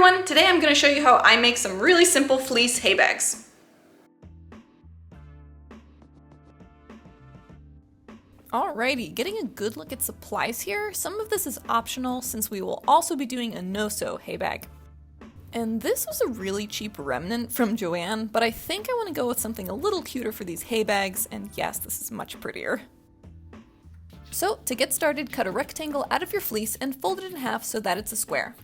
everyone! Today I'm going to show you how I make some really simple fleece hay bags. Alrighty, getting a good look at supplies here. Some of this is optional since we will also be doing a no-sew hay bag. And this was a really cheap remnant from Joanne, but I think I want to go with something a little cuter for these hay bags, and yes, this is much prettier. So, to get started, cut a rectangle out of your fleece and fold it in half so that it's a square.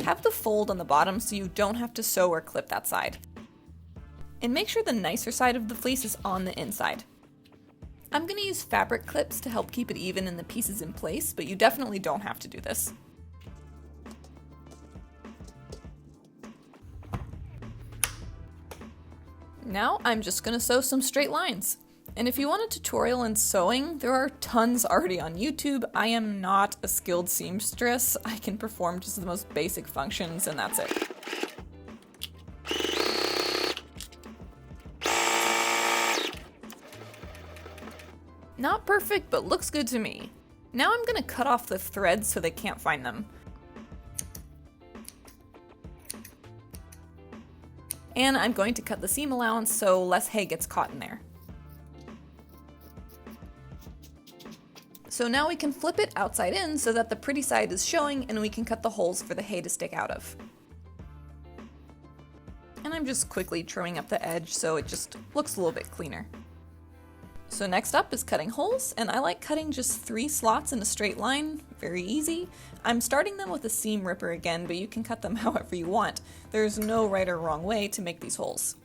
Have the fold on the bottom so you don't have to sew or clip that side. And make sure the nicer side of the fleece is on the inside. I'm going to use fabric clips to help keep it even and the pieces in place, but you definitely don't have to do this. Now I'm just going to sew some straight lines. And if you want a tutorial in sewing, there are tons already on YouTube. I am not a skilled seamstress. I can perform just the most basic functions and that's it. Not perfect, but looks good to me. Now I'm gonna cut off the threads so they can't find them. And I'm going to cut the seam allowance so less hay gets caught in there. So now we can flip it outside in so that the pretty side is showing and we can cut the holes for the hay to stick out of. And I'm just quickly trimming up the edge so it just looks a little bit cleaner. So next up is cutting holes, and I like cutting just 3 slots in a straight line, very easy. I'm starting them with a seam ripper again, but you can cut them however you want. There's no right or wrong way to make these holes.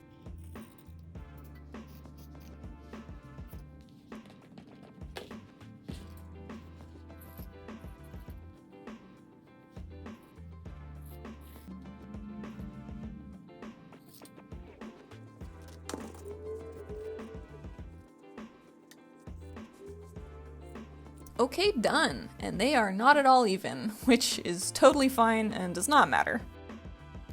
Okay, done. And they are not at all even, which is totally fine and does not matter.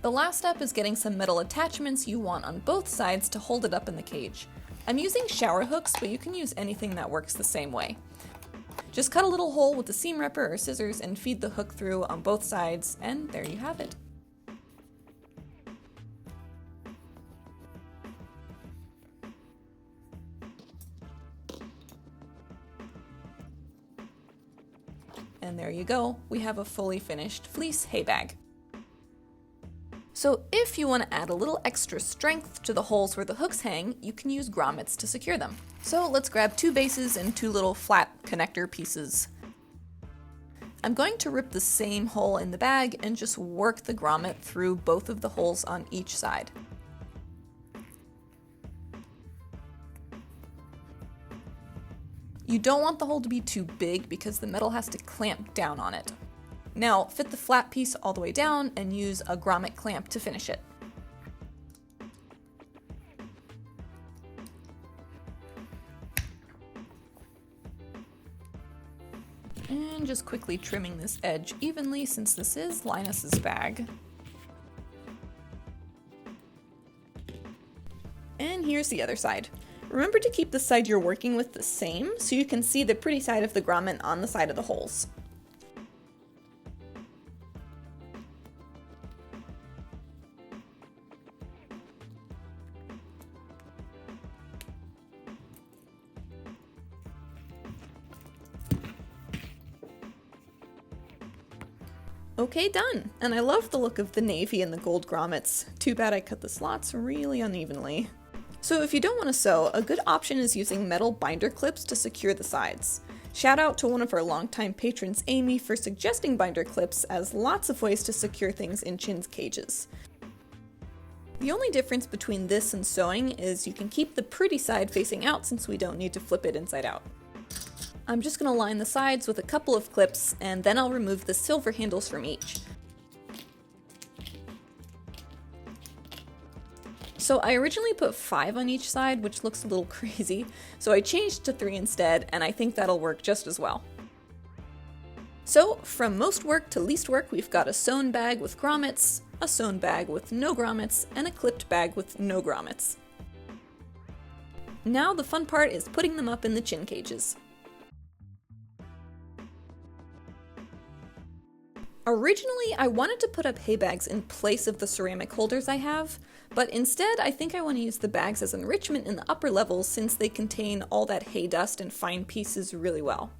The last step is getting some metal attachments you want on both sides to hold it up in the cage. I'm using shower hooks, but you can use anything that works the same way. Just cut a little hole with a seam ripper or scissors and feed the hook through on both sides, and there you have it. And there you go, we have a fully finished fleece hay bag. So if you want to add a little extra strength to the holes where the hooks hang, you can use grommets to secure them. So let's grab 2 bases and 2 little flat connector pieces. I'm going to rip the same hole in the bag and just work the grommet through both of the holes on each side. You don't want the hole to be too big because the metal has to clamp down on it. Now, fit the flat piece all the way down and use a grommet clamp to finish it. And just quickly trimming this edge evenly since this is Linus's bag. And here's the other side. Remember to keep the side you're working with the same so you can see the pretty side of the grommet on the side of the holes. Okay, done! And I love the look of the navy and the gold grommets. Too bad I cut the slots really unevenly. So if you don't want to sew, a good option is using metal binder clips to secure the sides. Shout out to one of our longtime patrons, Amy, for suggesting binder clips, as lots of ways to secure things in Chin's cages. The only difference between this and sewing is you can keep the pretty side facing out since we don't need to flip it inside out. I'm just going to line the sides with a couple of clips, and then I'll remove the silver handles from each. So I originally put 5 on each side, which looks a little crazy, so I changed to 3 instead, and I think that'll work just as well. So from most work to least work, we've got a sewn bag with grommets, a sewn bag with no grommets, and a clipped bag with no grommets. Now the fun part is putting them up in the Chin cages. Originally, I wanted to put up hay bags in place of the ceramic holders I have, but instead I think I want to use the bags as enrichment in the upper levels since they contain all that hay dust and fine pieces really well.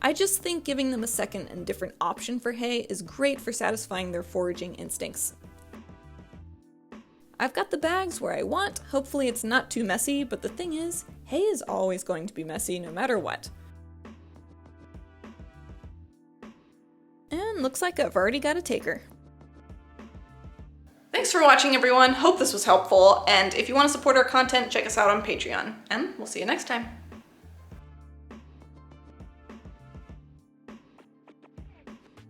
I just think giving them a second and different option for hay is great for satisfying their foraging instincts. I've got the bags where I want, hopefully it's not too messy, but the thing is, hay is always going to be messy no matter what. And looks like I've already got a taker. Thanks for watching, everyone. Hope this was helpful. And if you want to support our content, check us out on Patreon. And we'll see you next time.